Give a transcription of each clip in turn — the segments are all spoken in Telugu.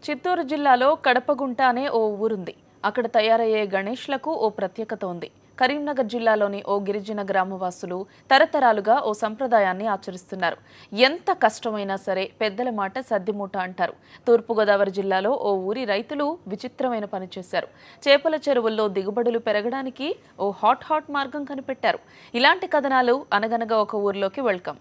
చిత్తూరు జిల్లాలో కడపగుంట అనే ఓ ఊరుంది. అక్కడ తయారయ్యే గణేష్లకు ఓ ప్రత్యేకత ఉంది. కరీంనగర్ జిల్లాలోని ఓ గిరిజన గ్రామవాసులు తరతరాలుగా ఓ సంప్రదాయాన్ని ఆచరిస్తున్నారు. ఎంత కష్టమైనా సరే పెద్దల మాట సద్దిమూట అంటారు. తూర్పుగోదావరి జిల్లాలో ఓ ఊరి రైతులు విచిత్రమైన పని చేశారు. చేపల చెరువుల్లో దిగుబడులు పెరగడానికి ఓ హాట్ మార్గం కనిపెట్టారు. ఇలాంటి కథనాలు అనగనగా ఒక ఊర్లోకి వెల్కమ్.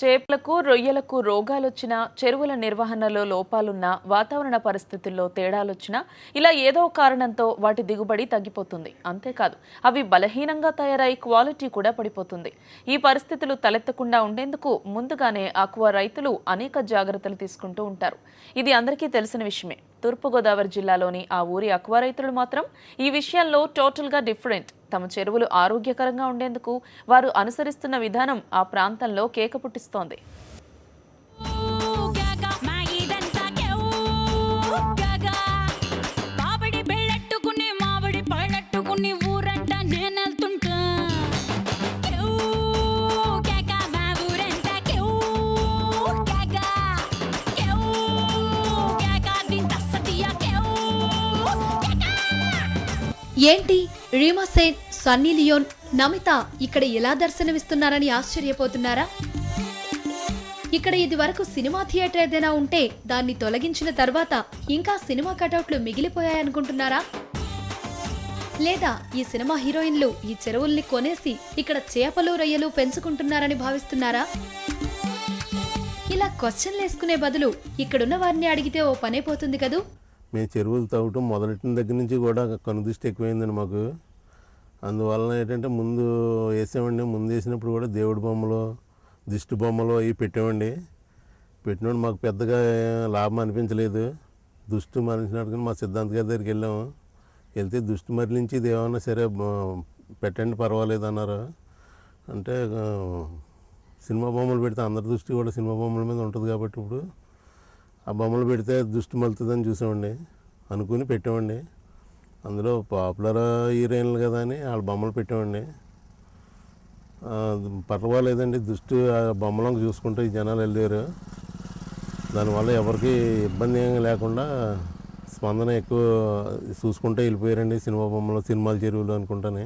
చేపలకు రొయ్యలకు రోగాలొచ్చినా, చెరువుల నిర్వహణలో లోపాలున్నా, వాతావరణ పరిస్థితుల్లో తేడాలొచ్చినా ఇలా ఏదో కారణంతో వాటి దిగుబడి తగ్గిపోతుంది. అంతేకాదు అవి బలహీనంగా తయారై క్వాలిటీ కూడా పడిపోతుంది. ఈ పరిస్థితులు తలెత్తకుండా ఉండేందుకు ముందుగానే ఆక్వా రైతులు అనేక జాగ్రత్తలు తీసుకుంటూ ఉంటారు. ఇది అందరికీ తెలిసిన విషయమే. తూర్పుగోదావరి జిల్లాలోని ఆ ఊరి ఆక్వా రైతులు మాత్రం ఈ విషయాల్లో టోటల్గా డిఫరెంట్. తమ చెరువులు ఆరోగ్యకరంగా ఉండేందుకు వారు అనుసరిస్తున్న విధానం ఆ ప్రాంతంలో కేక పుట్టిస్తోంది. ఏంటి రీమా సేన్, సన్నీ లియోన్, నమిత ఇక్కడ ఎలా దర్శనమిస్తున్నారని ఆశ్చర్యపోతున్నారా? ఇక్కడ ఇది వరకు సినిమా థియేటర్ ఏదైనా ఉంటే దాన్ని తొలగించిన తర్వాత ఇంకా సినిమా కటౌట్లు మిగిలిపోయాయనుకుంటున్నారా? లేదా ఈ సినిమా హీరోయిన్లు ఈ చెరువుల్ని కొనేసి ఇక్కడ చేపలు రొయ్యలు పెంచుకుంటున్నారని భావిస్తున్నారా? ఇలా క్వశ్చన్లు వేసుకునే బదులు ఇక్కడున్న వారిని అడిగితే ఓ పనైపోతుంది కదూ. మేము చెరువులు తవ్వటం మొదలెట్టిన దగ్గర నుంచి కూడా కనుదృష్టి ఎక్కువైందండి మాకు. అందువలన ఏంటంటే ముందు వేసినప్పుడు కూడా దేవుడి బొమ్మలు, దిష్టి బొమ్మలు అవి పెట్టినప్పుడు మాకు పెద్దగా లాభం అనిపించలేదు. దుష్టి మరణించినట్టుగా మా సిద్ధాంత్ గారి దగ్గరికి వెళ్ళాము. వెళ్తే దుష్టి మరణించి ఇది ఏమన్నా సరే పెట్టండి పర్వాలేదు అన్నారు. అంటే సినిమా బొమ్మలు పెడితే అందరి దృష్టి కూడా సినిమా బొమ్మల మీద ఉంటుంది కాబట్టి ఇప్పుడు ఆ బొమ్మలు పెడితే దృష్టి మలుతుందని చూసామండి. అనుకుని పెట్టామండి. అందులో పాపులర్ హీరోయిన్లు కదా అని వాళ్ళ బొమ్మలు పెట్టామండి. పర్వాలేదండి, దృష్టి బొమ్మలను చూసుకుంటూ ఈ జనాలు వెళ్ళారు. దానివల్ల ఎవరికి ఇబ్బంది ఏం లేకుండా స్పందన ఎక్కువ చూసుకుంటూ వెళ్ళిపోయారండి. సినిమా బొమ్మలు, సినిమాల చెరువులు అనుకుంటానే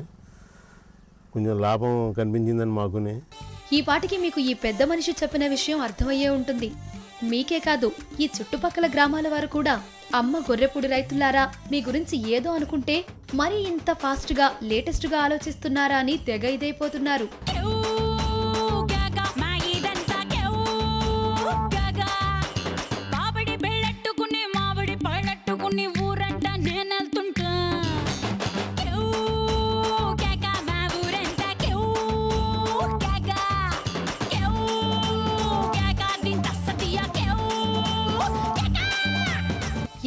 కొంచెం లాభం కనిపించిందండి మాకుని. ఈ పాటికి మీకు ఈ పెద్ద మనిషి చెప్పిన విషయం అర్థమయ్యే ఉంటుంది. మీకే కాదు, ఈ చుట్టుపక్కల గ్రామాల వారు కూడా అమ్మ గొర్రెపుడి రైతులారా, మీ గురించి ఏదో అనుకుంటే మరీ ఇంత ఫాస్ట్ గా లేటెస్ట్ గా ఆలోచిస్తున్నారా అని తెగ ఇదైపోతున్నారు.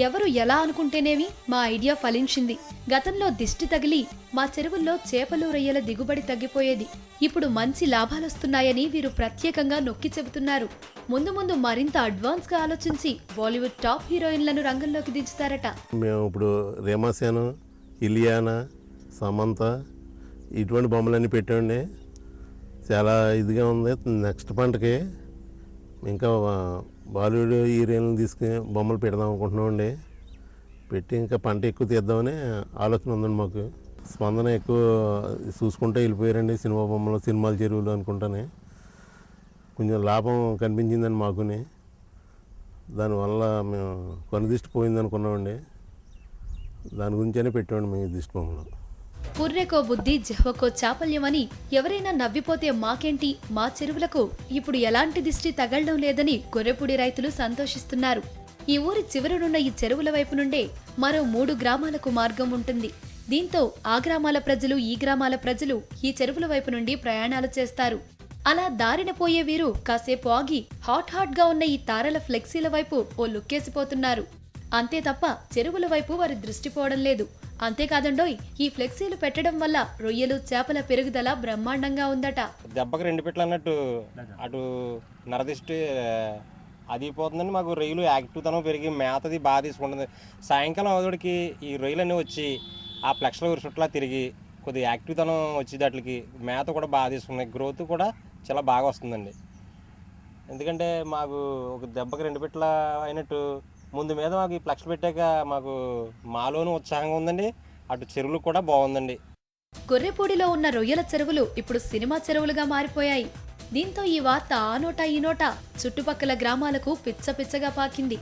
ఎవరు ఎలా అనుకుంటేనేవి మా ఐడియా ఫలించింది. గతంలో దిష్టి తగిలి మా చెరువుల్లో చేపలు రొయ్యల దిగుబడి తగ్గిపోయేది. ఇప్పుడు మంచి లాభాలొస్తున్నాయని వీరు ప్రత్యేకంగా నొక్కి చెబుతున్నారు. ముందు మరింత అడ్వాన్స్ గా ఆలోచించి బాలీవుడ్ టాప్ హీరోయిన్లను రంగంలోకి దించుతారట. మేము ఇప్పుడు రీమా సేన్, ఇలియానా, సమంత ఇటువంటి బొమ్మలన్నీ పెట్టండి. చాలా ఇదిగా ఉంది. నెక్స్ట్ పంటకి ఇంకా బాలీవుడ్ హీరోయిన్లు తీసుకుని బొమ్మలు పెడదాం అనుకుంటున్నామండి. పెట్టి ఇంకా పంట ఎక్కువ తీద్దామని ఆలోచన ఉందండి మాకు. స్పందన ఎక్కువ చూసుకుంటూ వెళ్ళిపోయారండి. సినిమా బొమ్మలు, సినిమాల చెరువులు అనుకుంటానే కొంచెం లాభం కనిపించిందండి మాకుని. దానివల్ల మేము కనుదృష్టి పోయింది అనుకున్నామండి. దాని గురించనే పెట్టామండి మేము దిష్టి బొమ్మలు. పుర్రెకో బుద్ధి జిహ్వకో చాపల్యమని ఎవరైనా నవ్విపోతే మాకేంటి, మా చెరువులకు ఇప్పుడు ఎలాంటి దిష్టి తగలడం లేదని గొర్రెపుడి రైతులు సంతోషిస్తున్నారు. ఈ ఊరి చివరనున్న ఈ చెరువుల వైపు నుండే మరో 3 గ్రామాలకు మార్గం ఉంటుంది. దీంతో ఆ గ్రామాల ప్రజలు, ఈ గ్రామాల ప్రజలు ఈ చెరువుల వైపు నుండి ప్రయాణాలు చేస్తారు. అలా దారిన పోయే వీరు కాసేపు ఆగి హాట్ గా ఉన్న ఈ తారల ఫ్లెక్సీల వైపు ఓ లుక్కేసిపోతున్నారు. అంతే తప్ప చెరువుల వైపు వారి దృష్టి పోవడం లేదు. అంతేకాదండోయ్, ఈ ఫ్లెక్సీలు పెట్టడం వల్ల రొయ్యలు, చేపల పెరుగుదల బ్రహ్మాండంగా ఉందట. దెబ్బకి 2 పిట్లు అన్నట్టు అటు నరదిష్టి అది పోతుందండి. మాకు రొయ్యలు యాక్టివ్తనం పెరిగి మేతది బాగా తీసుకుంటుంది. సాయంకాలం అవతడికి ఈ రొయ్యలన్నీ వచ్చి ఆ ఫ్లెక్స్లో చుట్టలా తిరిగి కొద్దిగా యాక్టివ్తనం వచ్చేది, వాటికి మేత కూడా బాగా తీసుకున్నాయి, గ్రోత్ కూడా చాలా బాగా వస్తుందండి. ఎందుకంటే మాకు ఒక దెబ్బకి 2 పిట్టల అయినట్టు ముందు మీద మాకు ఈ ఫ్లెక్స్ పెట్టాక మాకు మాలోనూ ఉత్సాహంగా ఉందండి, అటు చెరువులు కూడా బాగుందండి. గొర్రెపూడిలో ఉన్న రొయ్యల చెరువులు ఇప్పుడు సినిమా చెరువులుగా మారిపోయాయి. దీంతో ఈ వార్త ఆ నోట ఈ నోట చుట్టుపక్కల గ్రామాలకు పిచ్చగా పాకింది.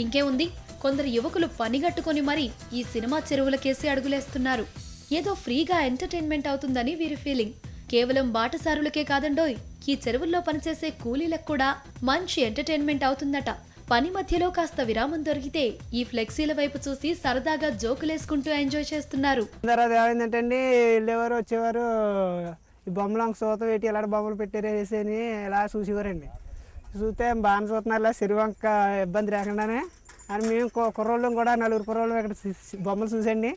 ఇంకేముంది, కొందరు యువకులు పనిగట్టుకుని మరీ ఈ సినిమా చెరువులకేసి అడుగులేస్తున్నారు. ఏదో ఫ్రీగా ఎంటర్టైన్మెంట్ అవుతుందని వీరి ఫీలింగ్. కేవలం బాటసారులకే కాదండోయ్, ఈ చెరువుల్లో పనిచేసే కూలీలకు కూడా మంచి ఎంటర్టైన్మెంట్ అవుతుందట. పని మధ్యలో కాస్త విరామం దొరికితే ఈ ఫ్లెక్సీల వైపు చూసి సరదాగా జోకులేసుకుంటూ ఎంజాయ్ చేస్తున్నారు. తర్వాత ఏమైందంటే అండి, వెళ్ళేవారు వచ్చేవారు, ఈ బొమ్మలు సూత పెట్టి ఇలాంటి బొమ్మలు పెట్టారేసి అని ఇలా చూసేవారండి. చూస్తే బాగా చూస్తున్నారు, ఇలా చెరువంక ఇబ్బంది లేకుండానే అని మేము కుర్రోళ్ళం కూడా 4 కుర్రోళ్ళం ఇక్కడ బొమ్మలు చూసండి,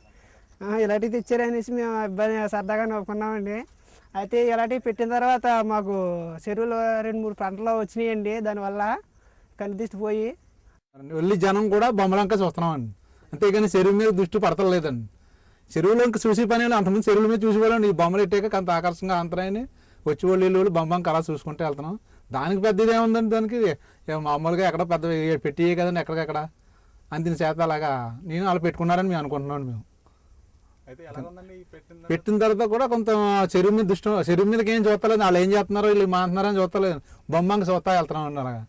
ఇలాంటివి తెచ్చారనేసి మేము ఇబ్బంది సరదాగా నవ్వుకున్నామండి. అయితే ఇలాంటివి పెట్టిన తర్వాత మాకు చెరువులు 2-3 పంటలు వచ్చినాయండి. దానివల్ల కనిపిస్తుపోయి వెళ్ళి జనం కూడా బొమ్మలంక చూస్తున్నామండి, అంతేగాని చెరువు మీద దృష్టి పడతలేదండి. చెరువులో ఇంకా చూసే పని అంతమంది చెరువుల మీద చూసేవాళ్ళండి. ఈ బొమ్మలు ఎట్టాక అంత ఆకర్షంగా అంతరాయని వచ్చి వాళ్ళు బొమ్మంక అలా చూసుకుంటూ వెళ్తున్నాం. దానికి పెద్దది ఏముందండి, దానికి మామూలుగా ఎక్కడ పెద్ద పెట్టి కదండి, ఎక్కడికెక్కడ అంతిన చేత అలాగా నేను అలా పెట్టుకున్నారని మేము అనుకుంటున్నాను. మేము పెట్టిన తర్వాత కూడా కొంత చెరువు మీద దృష్టి, చెరువు మీదకి ఏం చూస్తలేదు, వాళ్ళు ఏం చేస్తున్నారో వీళ్ళు మాట్లాడుతున్నారని చూస్తలేదు, బొమ్మంక చూస్తా వెళ్తున్నాం అలాగా.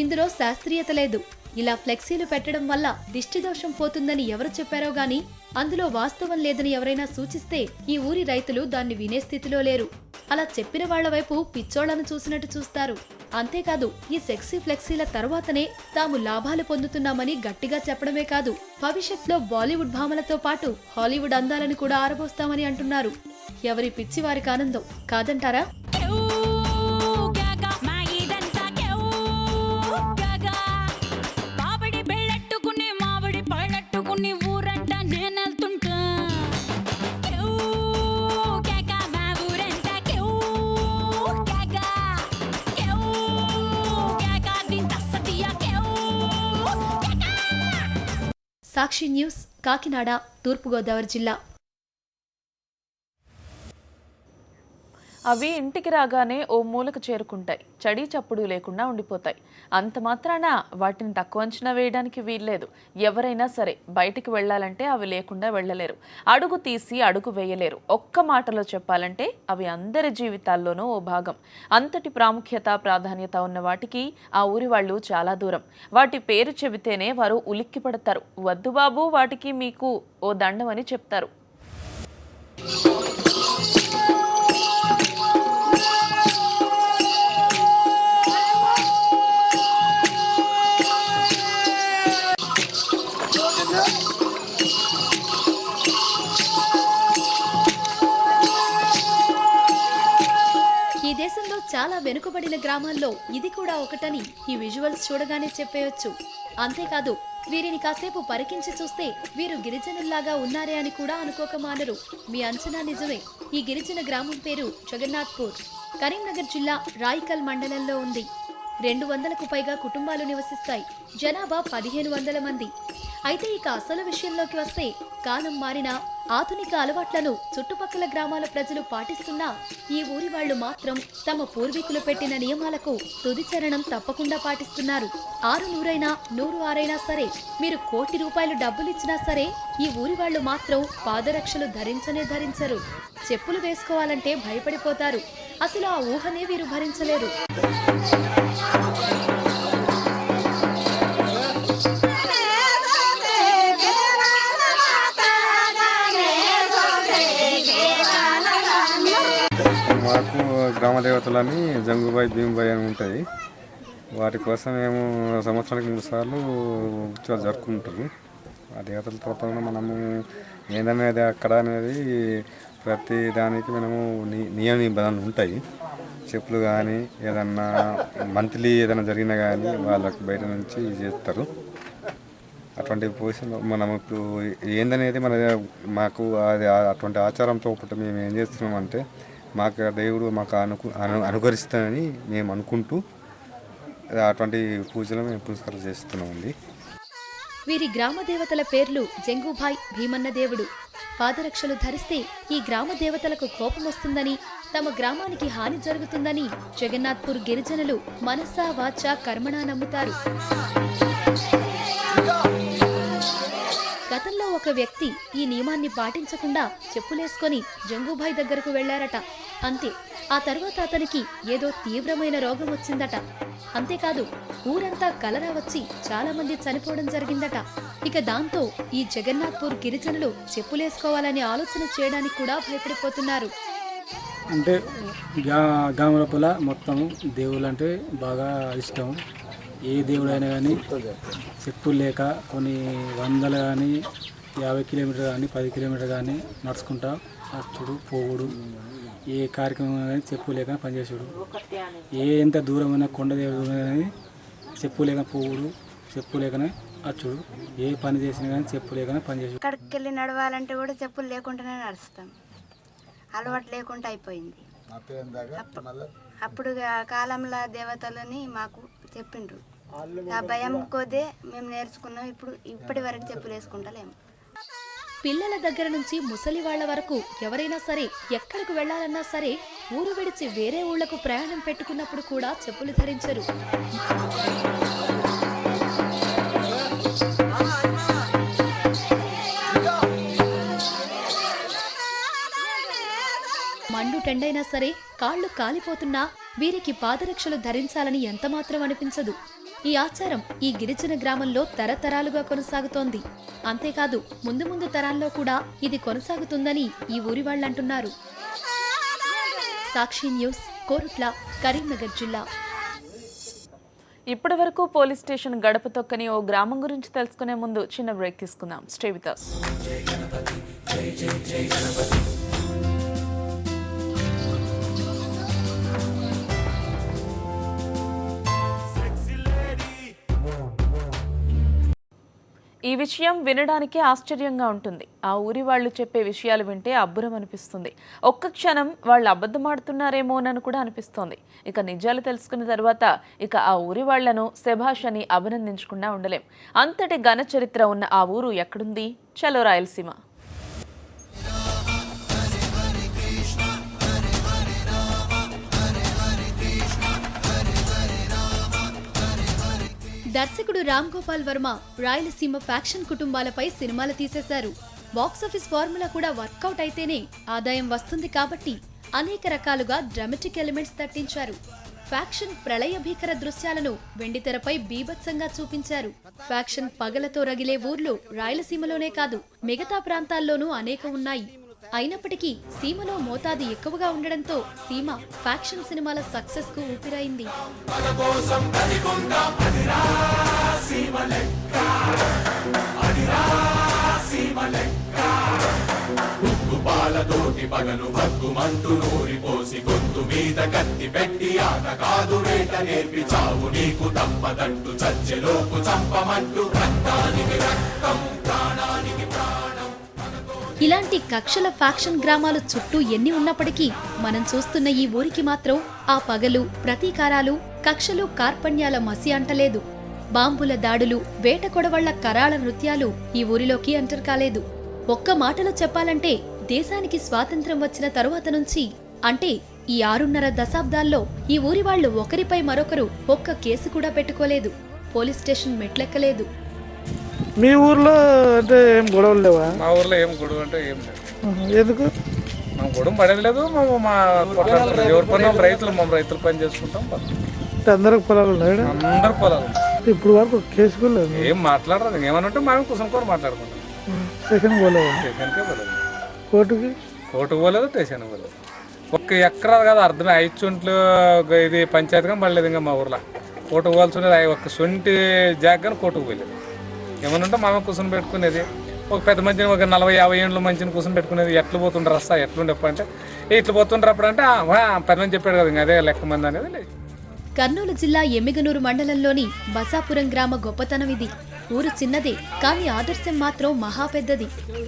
ఇందులో శాస్త్రీయత లేదు. ఇలా ఫ్లెక్సీలు పెట్టడం వల్ల దిష్టి దోషం పోతుందని ఎవరు చెప్పారో గాని అందులో వాస్తవం లేదని ఎవరైనా సూచిస్తే ఈ ఊరి రైతులు దాన్ని వినే స్థితిలో లేరు. అలా చెప్పిన వాళ్ల వైపు పిచ్చోళ్లను చూసినట్టు చూస్తారు. అంతేకాదు, ఈ సెక్సీ ఫ్లెక్సీల తరువాతనే తాము లాభాలు పొందుతున్నామని గట్టిగా చెప్పడమే కాదు, భవిష్యత్తులో బాలీవుడ్ భామలతో పాటు హాలీవుడ్ అందాలను కూడా ఆరబోస్తామని అంటున్నారు. ఎవరి పిచ్చి వారికి ఆనందం కాదంటారా? సాక్షి న్యూస్, కాకినాడ, తూర్పుగోదావరి జిల్లా. అవి ఇంటికి రాగానే ఓ మూలకు చేరుకుంటాయి, చడి చప్పుడు లేకుండా ఉండిపోతాయి. అంత మాత్రాన వాటిని తక్కువ అంచనా వేయడానికి వీల్లేదు. ఎవరైనా సరే బయటికి వెళ్లాలంటే అవి లేకుండా వెళ్ళలేరు, అడుగు తీసి అడుగు వేయలేరు. ఒక్క మాటలో చెప్పాలంటే అవి అందరి జీవితాల్లోనూ ఓ భాగం. అంతటి ప్రాముఖ్యత ప్రాధాన్యత ఉన్న వాటికి ఆ ఊరి వాళ్ళు చాలా దూరం. వాటి పేరు చెబితేనే వారు ఉలిక్కి పడతారు. వద్దు బాబు వాటికి మీకు ఓ దండమని చెప్తారు. ఈ దేశంలో చాలా వెనుకబడిన గ్రామాల్లో ఇది కూడా ఒకటని ఈ విజువల్స్ చూడగానే చెప్పేయొచ్చు. అంతేకాదు, వీరిని కాసేపు పరికించి చూస్తే వీరు గిరిజనుల్లాగా ఉన్నారే అని కూడా అనుకోకమానరు. మీ అంచనా నిజమే. ఈ గిరిజన గ్రామం పేరు జగన్నాథ్పూర్. కరీంనగర్ జిల్లా రాయికల్ మండలంలో ఉంది. 200కు పైగా కుటుంబాలు నివసిస్తాయి. జనాభా 1500 మంది. అయితే ఇక అసలు విషయంలోకి వస్తే కాలం మారినా ఆధునిక అలవాట్లను చుట్టుపక్కల గ్రామాల ప్రజలు పాటిస్తున్నా ఈ ఊరి వాళ్లు మాత్రం తమ పూర్వీకులు పెట్టిన నియమాలకు తుది చరణం తప్పకుండా పాటిస్తున్నారు. 600 106 సరే, మీరు ₹1 కోటి డబ్బులిచ్చినా సరే ఈ ఊరి వాళ్లు మాత్రం పాదరక్షలు ధరించరు. చెప్పులు వేసుకోవాలంటే భయపడిపోతారు. అసలు ఆ ఊహనే వీరు భరించలేరు. మాకు గ్రామ దేవతలని జంగుబాయి భీముబాయి అని ఉంటాయి. వాటి కోసం మేము సంవత్సరానికి 3 సార్లు ఉత్సవాలు జరుపుకుంటారు. ఆ దేవతల తరపున మనము ఏందనేది అక్కడ అనేది ప్రతి దానికి మనము నియమ నిబంధనలు ఉంటాయి. చెప్పులు కానీ ఏదన్నా మంత్లీ ఏదైనా జరిగినా కానీ వాళ్ళకు బయట నుంచి చేస్తారు. అటువంటి పొజిషన్ మనం ఇప్పుడు ఏందనేది మాకు అది అటువంటి ఆచారంతో ఒకటి మేము ఏం చేస్తున్నామంటే మాకు దేవుడు మాకు అనుకరిస్తానని మేము అనుకుంటూ అటువంటి పూజలు మేము పురస్కారం చేస్తున్నామండి. వీరి గ్రామ దేవతల పేర్లు జంగుభాయ్, భీమన్న దేవుడు. పాదరక్షలు ధరిస్తే ఈ గ్రామ దేవతలకు కోపం వస్తుందని, తమ గ్రామానికి హాని జరుగుతుందని జగన్నాథ్పూర్ గిరిజనులు మనసా వాచా కర్మణా నమ్ముతారు. గతంలో ఒక వ్యక్తి ఈ నియమాన్ని పాటించకుండా చెప్పులేసుకొని జంగుభాయ్ దగ్గరకు వెళ్లారట. అంతే, ఆ తర్వాత అతనికి ఏదో తీవ్రమైన రోగం వచ్చిందట. అంతేకాదు, ఊరంతా కలరా వచ్చి చాలా మంది చనిపోవడం జరిగిందట. ఇక దాంతో ఈ జగన్నాథ్పూర్ గిరిజనులు చెప్పులేసుకోవాలనే ఆలోచన చేయడానికి కూడా భయపడిపోతున్నారు. అంటే గ్రామ లోపల మొత్తం దేవుళ్ళు అంటే బాగా ఇష్టం. ఏ దేవుడైనా కానీ చెప్పులు లేక కొన్ని వందలు కానీ 50 కిలోమీటర్ కానీ 10 కిలోమీటర్ కానీ నడుచుకుంటా వచ్చుడు పోవుడు, ఏ కార్యక్రమం కానీ చెప్పు లేక పనిచేసాడు. ఎంత దూరమైన కొండ దేవుడు కానీ చెప్పు లేక పోవుడు, చెప్పు లేకనే వచ్చుడు. ఏ పని చేసినా కానీ చెప్పు లేకనే పనిచేసాడు. అక్కడికి వెళ్ళి నడవాలంటే కూడా చెప్పులు లేకుండానే నడుస్తాం. అలవాటు లేకుండా అయిపోయింది. అప్పుడు కాలంలో దేవతలని మాకు చెప్పిండ్రు. ఆ భయం కొద్దే మేము నేర్చుకున్నాం. ఇప్పటి వరకు చెప్పులు వేసుకుంటలేము. పిల్లల దగ్గర నుంచి ముసలి వాళ్ల వరకు ఎవరైనా సరే ఎక్కడికి వెళ్లాలన్నా సరే ఊరు విడిచి వేరే ఊళ్లకు ప్రయాణం పెట్టుకున్నప్పుడు కూడా చెప్పులు ధరించరు. మండు టెండైనా సరే కాళ్లు కాలిపోతున్నా వీరికి పాదరక్షలు ధరించాలని ఎంతమాత్రం అనిపించదు. ఈ ఆచారం ఈ గిరిజన గ్రామంలో తరతరాలుగా కొనసాగుతోంది. అంతేకాదు, ముందు ముందు తరాల్లో కూడా ఇది కొనసాగుతుందని ఈ ఊరి వాళ్ళంటున్నారు. సాక్షి న్యూస్, కోరుట్ల, కరీంనగర్ జిల్లా. ఇప్పటి వరకు పోలీస్ స్టేషన్ గడప తొక్కని ఓ గ్రామం గురించి తెలుసుకునే ముందు చిన్న బ్రేక్ తీసుకుందాం. Stay with us. ఈ విషయం వినడానికే ఆశ్చర్యంగా ఉంటుంది. ఆ ఊరి వాళ్ళు చెప్పే విషయాలు వింటే అబ్బురం అనిపిస్తుంది. ఒక్క క్షణం వాళ్ళు అబద్ధమాడుతున్నారేమోనని కూడా అనిపిస్తోంది. ఇక నిజాలు తెలుసుకున్న తర్వాత ఇక ఆ ఊరి వాళ్లను శభాష్ అని అభినందించకుండా ఉండలేం. అంతటి ఘన చరిత్ర ఉన్న ఆ ఊరు ఎక్కడుంది? చలో రాయలసీమ. దర్శకుడు రామ్ గోపాల్ వర్మ రాయలసీమ ఫ్యాక్షన్ కుటుంబాలపై సినిమాలు తీసేశారు. బాక్సాఫీస్ ఫార్ములా కూడా వర్కౌట్ అయితేనే ఆదాయం వస్తుంది కాబట్టి అనేక రకాలుగా డ్రామాటిక్ ఎలిమెంట్స్ తట్టించారు. ఫ్యాక్షన్ ప్రళయ భీకర దృశ్యాలను వెండితెరపై బీభత్సంగా చూపించారు. ఫ్యాక్షన్ పగలతో రగిలే ఊర్లు రాయలసీమలోనే కాదు, మిగతా ప్రాంతాల్లోనూ అనేక ఉన్నాయి. అయినప్పటికీ సీమలో మోతాదు ఎక్కువగా ఉండడంతో సీమ ఫ్యాక్షన్ సినిమాల సక్సెస్ కు ఊపిరైంది. పాలతోటి పగలు భగ్గుమంటూ నూరిపోసి గొంతు మీద కత్తి పెట్టి ఆట కాదు వేట నేర్పి చావు నీకు తప్పదంటూ చచ్చెలోపు చంపమంటూ రక్తానికి రక్తం ప్రాణానికి ప్రాణం. ఇలాంటి కక్షల ఫ్యాక్షన్ గ్రామాలు చుట్టూ ఎన్ని ఉన్నప్పటికీ మనం చూస్తున్న ఈ ఊరికి మాత్రం ఆ పగలు, ప్రతీకారాలు, కక్షలు, కార్పణ్యాల మసి అంటలేదు. బాంబుల దాడులు, వేట కొడవళ్ల కరాళ నృత్యాలు ఈ ఊరిలోకి ఎంటర్ కాలేదు. ఒక్క మాటలో చెప్పాలంటే దేశానికి స్వాతంత్ర్యం వచ్చిన తరువాత నుంచి, అంటే ఈ 6.5 దశాబ్దాల్లో ఈ ఊరి వాళ్లు ఒకరిపై మరొకరు ఒక్క కేసు కూడా పెట్టుకోలేదు. Police station మెట్లెక్కలేదు. మీ ఊర్లో అంటే ఏం గొడవలు లేవా? మా ఊర్లో ఏం గొడవ అంటే ఏం లేదు. ఎందుకు? మేము గొడవ పడేది లేదు. మా ఎవరి పని రైతులు, మేము రైతులు పని చేసుకుంటాం. అందరికి పొలాలు ఉన్నాయి, అందరు పొలాలు. ఇప్పుడు వరకు కేసు కూడా లేదు. ఏం మాట్లాడరు. ఏమన్నట్టు మేము కూర్చొని మాట్లాడుకుంటాం. స్టేషన్ పోలేదు, స్టేషన్కే పోలేదు, కోర్టుకి పోలేదు, స్టేషన్ పోలేదు. ఒక్క ఎకరా కాదు, అర్థమే 5 చుంట్లు ఇది పంచాయతీగా పడలేదు. ఇంకా మా ఊర్లో కోర్టుకు పోవాల్సింది ఒక్క సొంటి జాగ్గా కోర్టుకు పోయలేదు. ఏమన్నా మామ కూర్చొని పెట్టుకునేది. ఒక పెద్ద మంచిని ఒక 40-50 ఏళ్ళ మంచిని కూర్చొని పెట్టుకునేది. ఎట్లు పోతుండ్రు రస్తా ఎట్లుండెప్ప అంటే ఇట్లు పోతుండ్రు అప్పుడు అంటే 10 మంది చెప్పాడు కదా, ఇంకా అదే లెక్క మంది అనేది. కర్నూలు జిల్లా ఎమ్మిగనూరు మండలంలోని బసాపురం గ్రామ గొప్పతనం ఇది. ఊరు చిన్నదే, కానీ ఆదర్శం మాత్రం మహా పెద్దది.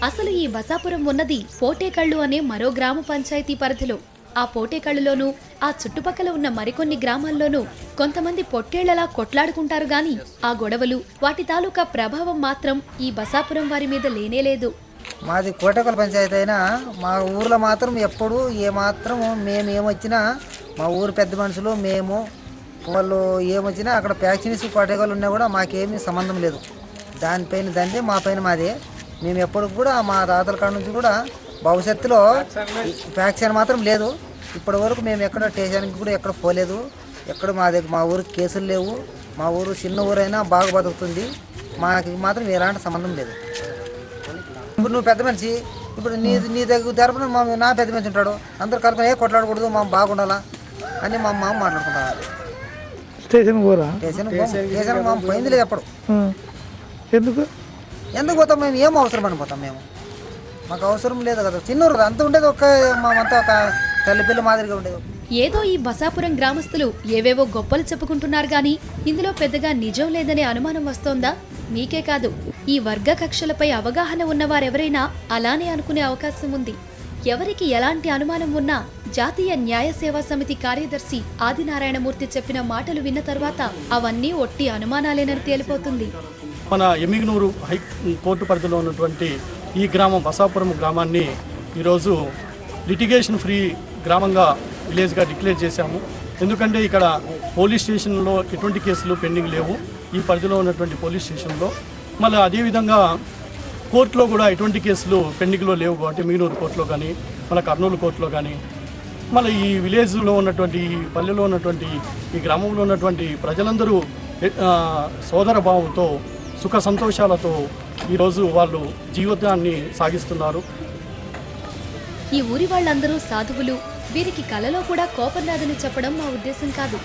అసలు ఈ బసాపురం ఉన్నది పోటేకళ్ళు అనే మరో గ్రామ పంచాయతీ పరిధిలో. ఆ పోటేకళ్ళలోనూ ఆ చుట్టుపక్కల ఉన్న మరికొన్ని గ్రామాల్లోనూ కొంతమంది పొట్టేళ్లలా కొట్లాడుకుంటారు గాని ఆ గొడవలు వాటి తాలూకా ప్రభావం మాత్రం ఈ బసాపురం వారి మీద లేనేలేదు. మాది కోటకల్ పంచాయతీ అయినా మా ఊర్లో మాత్రం ఎప్పుడు ఏమాత్రం మేము ఏమొచ్చినా మా ఊరు పెద్ద మనుషులు మేము వాళ్ళు ఏమొచ్చినా అక్కడ ఫ్యాక్షన్స్ కోటకలు ఉన్నా కూడా మాకేమీ సంబంధం లేదు. దానిపైన దండే మా పైన మాదే. మేము ఎప్పుడు కూడా మా తాతల కాడ నుంచి కూడా భవిష్యత్తులో ఫ్యాక్షన్ మాత్రం లేదు. ఇప్పటి వరకు మేము ఎక్కడ స్టేషన్కి కూడా ఎక్కడ పోలేదు. ఎక్కడ మా ఊరికి కేసులు లేవు. మా ఊరు చిన్న ఊరైనా బాగా బతుకుతుంది. మాకు మాత్రం ఎలాంటి సంబంధం లేదు. ఇప్పుడు నువ్వు పెద్ద మనిషి, ఇప్పుడు నీ దగ్గర తరపున నా పెద్ద మనిషి ఉంటాడు, అందరు కలుపుకొని కొట్లాడకూడదు, మా బాగుండాలా అని మా అమ్మ మాట్లాడుకుంటారు. స్టేషన్ పోరా? స్టేషన్ మా పోయింది లేదు ఎప్పుడు. ఎందుకు పోతాం? మేము ఏం అవసరం అని పోతాం? మాకు అవసరం లేదు కదా. చిన్నూరు అంత ఉండేది ఒక మామంతా ఒక తల్లిపిల్ల మాదిరిగా ఉండేది. ఏదో ఈ బసాపురం గ్రామస్తులు ఏవేవో గొప్పలు చెప్పుకుంటున్నారు గాని ఇందులో పెద్దగా నిజం లేదనే అనుమానం వస్తోందా? మీకే కాదు, ఈ వర్గ కక్షలపై అవగాహన ఉన్నవారెవరైనా అలానే అనుకునే అవకాశం ఉంది. ఎవరికి ఎలాంటి అనుమానం ఉన్నా జాతీయ న్యాయ సేవా సమితి కార్యదర్శి ఆదినారాయణమూర్తి చెప్పిన మాటలు విన్న తర్వాత అవన్నీ ఒట్టి అనుమానాలేనని తేలిపోతుంది. మన ఎమ్మిగనూరు హైకోర్టు పరిధిలో ఉన్నటువంటి ఈ గ్రామం బసాపురం గ్రామాన్ని ఈరోజు లిటిగేషన్ ఫ్రీ గ్రామంగా విలేజ్గా డిక్లేర్ చేశాము. ఎందుకంటే ఇక్కడ పోలీస్ స్టేషన్లో ఎటువంటి కేసులు పెండింగ్ లేవు ఈ పరిధిలో ఉన్నటువంటి పోలీస్ స్టేషన్లో. మళ్ళీ అదేవిధంగా కోర్టులో కూడా ఎటువంటి కేసులు పెండింగ్లో లేవు కాబట్టి ఎమ్మిగనూరు కోర్టులో కానీ మన కర్నూలు కోర్టులో కానీ మళ్ళీ ఈ విలేజ్లో ఉన్నటువంటి పల్లెలో ఉన్నటువంటి ఈ గ్రామంలో ఉన్నటువంటి ప్రజలందరూ సోదర భావంతో సుఖ సంతోషాలతో ఈరోజు వాళ్ళు జీవితాన్ని సాగిస్తున్నారు. ఈ ఊరి వాళ్ళందరూ సాధువులు, వీరికి కలలో కూడా కోపం రాదని చెప్పడం మా ఉద్దేశం కాదు.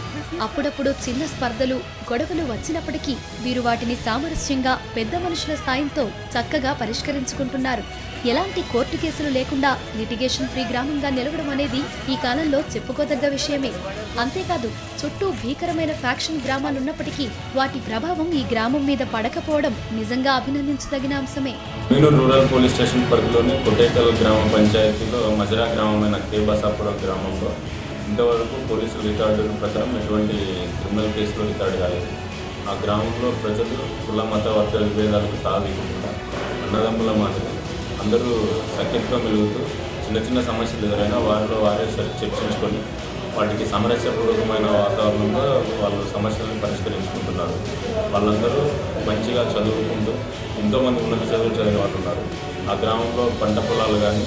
అప్పుడప్పుడు చిన్న స్పర్ధలు, గొడవలు వచ్చినప్పటికీ వీరు వాటిని సామరస్యంగా పెద్ద మనుషుల సాయంతో చక్కగా పరిష్కరించుకుంటున్నారు. ఎలాంటి కోర్టు కేసులు లేకుండా లిటిగేషన్ ఫ్రీ గ్రామంగా నిలవడం అనేది ఈ కాలంలో చెప్పుకోదగ్గ విషయమే. అంతేకాదు, చుట్టూ భీకరమైన ఫ్యాక్షన్ గ్రామాలున్నప్పటికీ వాటి ప్రభావం ఈ గ్రామం మీద పడకపోవడం నిజంగా అభినందించదగిన అంశమే. ఎమ్మిగనూరు రూరల్ పోలీస్ స్టేషన్ పరిధిలోని కోటేకల్ గ్రామ పంచాయతీలో మజరా గ్రామమైన కే బసాపురం గ్రామంలో ఇంతవరకు పోలీసుల రికార్డుల ప్రకారం ఎటువంటి క్రిమినల్ కేసులు రికార్డు కాలేదు. ఆ గ్రామంలో ప్రజలు కుల మత వర్గ విభేదాలకు తావికుండా అన్నదమ్ముల మాదిరి అందరూ సఖ్యతగా మెలుగుతూ చిన్న చిన్న సమస్యలు ఎదురైనా వారిలో వారే చర్చించుకొని వాటికి సామరస్యపూర్వకమైన వాతావరణంలో వాళ్ళు సమస్యలను పరిష్కరించుకుంటున్నారు. వాళ్ళందరూ మంచిగా చదువుకుంటూ ఎంతోమంది ఉన్నత చదువులు చదివిన వాళ్ళు ఉన్నారు. ఆ గ్రామంలో పంట పొలాలు కానీ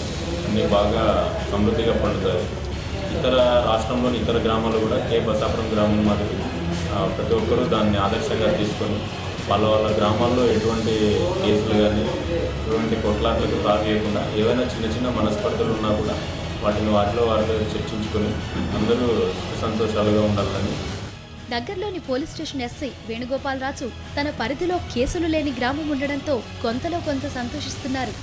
అన్నీ బాగా సమృద్ధిగా పండుతాయి. ఇతర రాష్ట్రంలోని ఇతర గ్రామాలు కూడా కే బసాపురం గ్రామం మాదిరి ప్రతి ఒక్కరూ దాన్ని ఆదర్శంగా తీసుకొని వాళ్ళ గ్రామాల్లో ఎటువంటి కేసులు కానీ ఎటువంటి కొట్లాట్లకు తాగేయకుండా ఏవైనా చిన్న చిన్న మనస్పర్ధలు ఉన్నా కూడా వాటిలో వారితో చర్చించుకొని అందరూ సంతోషాలుగా ఉండాలని. దగ్గరలోని పోలీస్ స్టేషన్ ఎస్ఐ వేణుగోపాలరాజు తన పరిధిలో కేసులు లేని గ్రామం ఉండడంతో కొంతలో కొంత సంతోషిస్తున్నారు.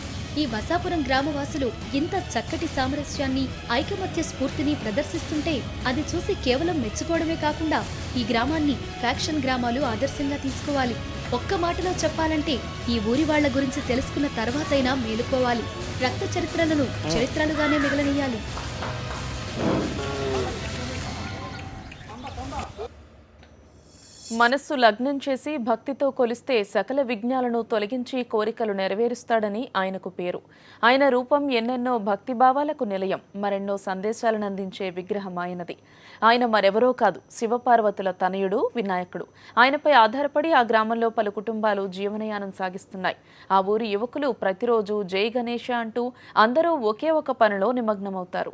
ఈ బసాపురం గ్రామవాసులు ఇంత చక్కటి సామరస్యాన్ని, ఐకమత్య స్ఫూర్తిని ప్రదర్శిస్తుంటే అది చూసి కేవలం మెచ్చుకోవడమే కాకుండా ఈ గ్రామాన్ని ఫ్యాక్షన్ గ్రామాలు ఆదర్శంగా తీసుకోవాలి. ఒక్క మాటలో చెప్పాలంటే ఈ ఊరి వాళ్ల గురించి తెలుసుకున్న తర్వాతైనా మేలుకోవాలి. రక్త చరిత్రలను చరిత్రలుగానే మిగలనీయాలి. మనస్సు లగ్నం చేసి భక్తితో కొలిస్తే సకల విఘ్నాలను తొలగించి కోరికలు నెరవేరుస్తాడని ఆయనకు పేరు. ఆయన రూపం ఎన్నెన్నో భక్తిభావాలకు నిలయం, మరెన్నో సందేశాలను అందించే విగ్రహం ఆయనది. ఆయన మరెవరో కాదు, శివపార్వతుల తనయుడు వినాయకుడు. ఆయనపై ఆధారపడి ఆ గ్రామంలో పలు కుటుంబాలు జీవనయానం సాగిస్తున్నాయి. ఆ ఊరి యువకులు ప్రతిరోజు జై గణేష అంటూ అందరూ ఒకే ఒక పనిలో నిమగ్నమవుతారు.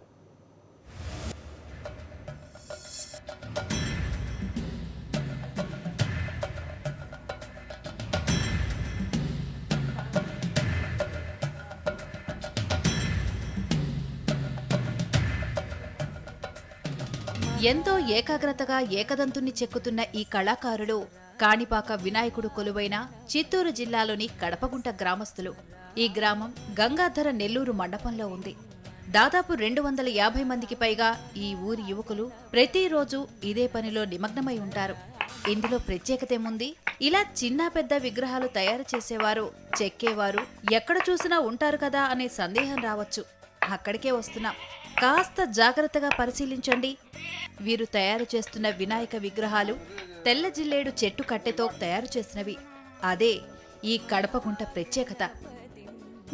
ఎంతో ఏకాగ్రతగా ఏకదంతుని చెక్కుతున్న ఈ కళాకారుడు కాణిపాక వినాయకుడు కొలువైన చిత్తూరు జిల్లాలోని కడపగుంట గ్రామస్తులు. ఈ గ్రామం గంగాధర నెల్లూరు మండపంలో ఉంది. దాదాపు 250 మందికి పైగా ఈ ఊరి యువకులు ప్రతిరోజు ఇదే పనిలో నిమగ్నమై ఉంటారు. ఇందులో ప్రత్యేకతేముంది? ఇలా చిన్న పెద్ద విగ్రహాలు తయారు చేసేవారు, చెక్కేవారు ఎక్కడ చూసినా ఉంటారు కదా అనే సందేహం రావచ్చు. అక్కడికే వస్తున్నాం. కాస్త జాగ్రత్తగా పరిశీలించండి. వీరు తయారు చేస్తున్న వినాయక విగ్రహాలు తెల్ల జిల్లేడు చెట్టు కట్టెతో తయారు చేసినవి. అదే ఈ కడపకుంట ప్రత్యేకత.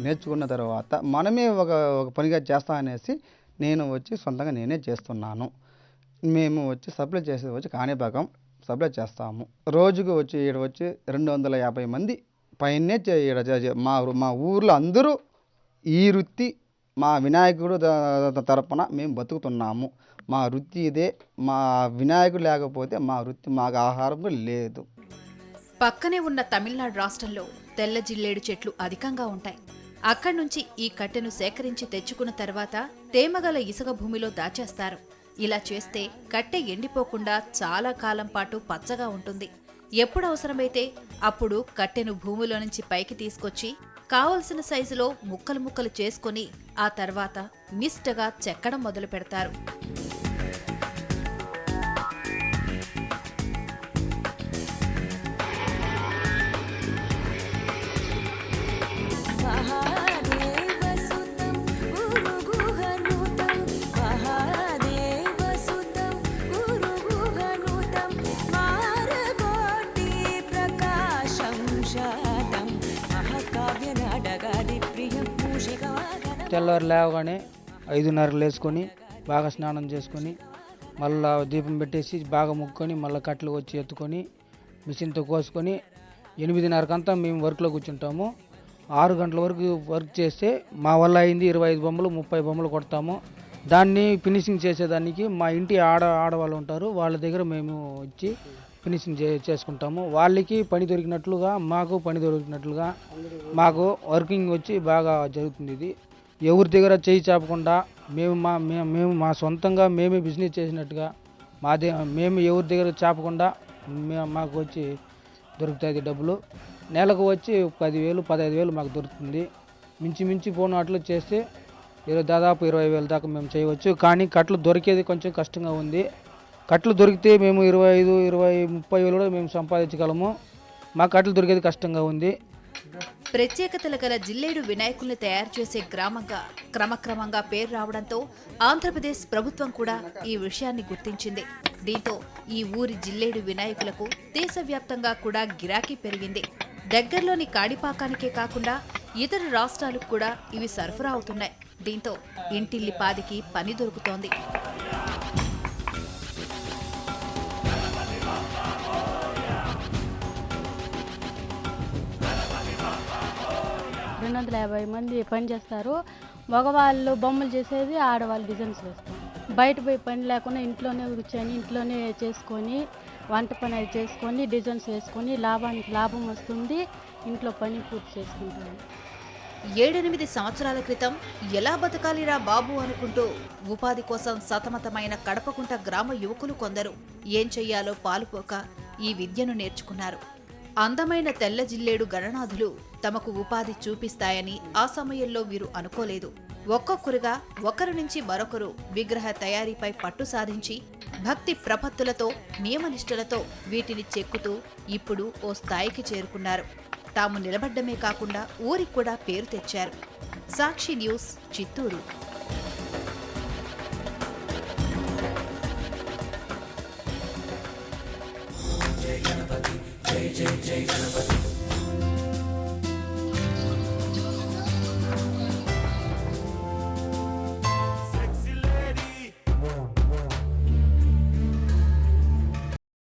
నేర్చుకున్న తర్వాత మనమే ఒక పనిగా చేస్తా అనేసి నేను వచ్చి సొంతంగా నేనే చేస్తున్నాను. మేము వచ్చి సప్లై చేసేది వచ్చి కాణిపాకం సప్లై చేస్తాము. రోజుకు వచ్చి ఇక్కడ వచ్చి 250 మంది పైనే మా ఊర్లో అందరూ ఈ వృత్తి మా వినాయకుడు తరపున మేము బతుకుతున్నాము. మా వృత్తి ఇదే. మా వినాయకుడు లేకపోతే మా వృత్తి మాకు ఆహారం లేదు. పక్కనే ఉన్న తమిళనాడు రాష్ట్రంలో తెల్ల జిల్లేడు చెట్లు అధికంగా ఉంటాయి. అక్కడి నుంచి ఈ కట్టెను సేకరించి తెచ్చుకున్న తర్వాత తేమగల ఇసుక భూమిలో దాచేస్తారు. ఇలా చేస్తే కట్టె ఎండిపోకుండా చాలా కాలం పాటు పచ్చగా ఉంటుంది. ఎప్పుడు అవసరమైతే అప్పుడు కట్టెను భూమిలో నుంచి పైకి తీసుకొచ్చి కావలసిన సైజులో ముక్కలు ముక్కలు చేసుకుని ఆ తర్వాత నిష్టగా చెక్కడం మొదలు పెడతారు. తెల్లవారు లేవగానే 5:30 లేసుకొని బాగా స్నానం చేసుకొని మళ్ళీ దీపం పెట్టేసి బాగా ముక్కొని మళ్ళీ కట్టెలు వచ్చి ఎత్తుకొని మిషన్తో కోసుకొని 8:30కంతా మేము వర్క్లో కూర్చుంటాము. 6 గంటల వరకు వర్క్ చేస్తే మా వల్ల అయింది 25 బొమ్మలు 30 బొమ్మలు కొడతాము. దాన్ని ఫినిషింగ్ చేసేదానికి మా ఇంటి ఆడవాళ్ళు ఉంటారు, వాళ్ళ దగ్గర మేము వచ్చి ఫినిషింగ్ చేసుకుంటాము. వాళ్ళకి పని దొరికినట్లుగా మాకు పని దొరికినట్లుగా మాకు వర్కింగ్ వచ్చి బాగా జరుగుతుంది. ఇది ఎవరి దగ్గర చేయి చాపకుండా మేము మా సొంతంగా మేమే బిజినెస్ చేసినట్టుగా మేము ఎవరి దగ్గర చాపకుండా మాకు వచ్చి దొరుకుతుంది డబ్బులు. నెలకు వచ్చి 10,000 15,000 మాకు దొరుకుతుంది. మించి పోయినట్లు చేస్తే దాదాపు 20,000 దాకా మేము చేయవచ్చు. కానీ కట్టలు దొరికేది కొంచెం కష్టంగా ఉంది. కట్టలు దొరికితే మేము 25, 20, 30 కూడా మేము సంపాదించగలము. మా కట్టలు దొరికేది కష్టంగా ఉంది. ప్రత్యేకతల గల జిల్లేడు వినాయకుల్ని తయారు చేసే గ్రామంగా క్రమక్రమంగా పేరు రావడంతో ఆంధ్రప్రదేశ్ ప్రభుత్వం కూడా ఈ విషయాన్ని గుర్తించింది. దీంతో ఈ ఊరి జిల్లేడు వినాయకులకు దేశవ్యాప్తంగా కూడా గిరాకీ పెరిగింది. దగ్గరలోని కాణిపాకానికే కాకుండా ఇతర రాష్ట్రాలకు కూడా ఇవి సరఫరా అవుతున్నాయి. దీంతో ఇంటిల్లిపాదికి పని దొరుకుతోంది. 250 మంది పని చేస్తారు. మగవాళ్ళు బొమ్మలు చేసేది, ఆడవాళ్ళు డిజైన్స్ వేస్తారు. బయట పోయి పని లేకుండా ఇంట్లోనే కూర్చొని ఇంట్లోనే చేసుకొని వంట పని అది చేసుకొని డిజైన్స్ వేసుకొని లాభం వస్తుంది. ఇంట్లో పని పూర్తి చేసుకుంటాము. 7-8 సంవత్సరాల క్రితం ఎలా బతకాలిరా బాబు అనుకుంటూ ఉపాధి కోసం సతమతమైన కడపకుంట గ్రామ యువకులు కొందరు ఏం చెయ్యాలో పాలుపోక ఈ విద్యను నేర్చుకున్నారు. అందమైన తెల్ల జిల్లేడు గణనాథులు తమకు ఉపాధి చూపిస్తాయని ఆ సమయంలో వీరు అనుకోలేదు. ఒక్కొక్కరుగా ఒకరి నుంచి మరొకరు విగ్రహ తయారీపై పట్టు సాధించి భక్తి ప్రపత్తులతో నియమనిష్టలతో వీటిని చెక్కుతూ ఇప్పుడు ఓ స్థాయికి చేరుకున్నారు. తాము నిలబడ్డమే కాకుండా ఊరికి కూడా పేరు తెచ్చారు. సాక్షి న్యూస్, చిత్తూరు. జై జై గణపతి.